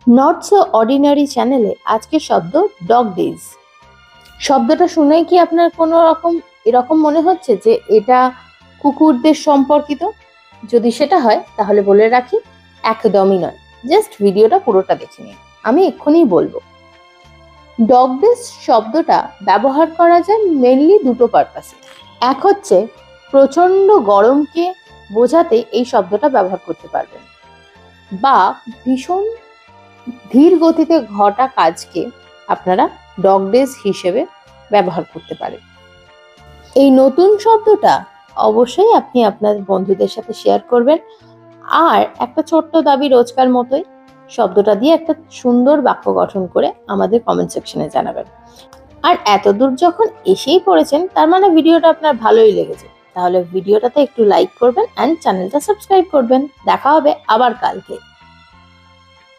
Not so ordinary চ্যানেলে আজকের শব্দ ডগ ডেজ। শব্দটা শুনেই কি আপনার কোনো রকম এরকম মনে হচ্ছে যে এটা কুকুরদের সম্পর্কিত? যদি সেটা হয় তাহলে বলে রাখি, একদমই নয়। জাস্ট ভিডিওটা পুরোটা দেখে নিন, আমি এক্ষুনি বলবো। ডগ ডেজ শব্দটা ব্যবহার করা যায় মেনলি দুটো পারপাসে। এক হচ্ছে প্রচন্ড গরমকে বোঝাতে এই শব্দটা ব্যবহার করতে পারবেন, বা ভীষণ ধীর গতিতে ঘটা কাজকে আপনারা ডগ ডেজ হিসেবে ব্যবহার করতে পারেন। এই নতুন শব্দটা অবশ্যই আপনি আপনার বন্ধুদের সাথে শেয়ার করবেন। আর একটা ছোট্ট দাবি রোজকার মতোই, শব্দটা দিয়ে একটা সুন্দর বাক্য গঠন করে আমাদের কমেন্ট সেকশনে জানাবেন। আর এতদূর যখন এসেই পড়েছেন, তার মানে ভিডিওটা আপনার ভালোই লেগেছে। তাহলে ভিডিওটাতে একটু লাইক করবেন অ্যান্ড চ্যানেলটা সাবস্ক্রাইব করবেন। দেখা হবে আবার কালকে।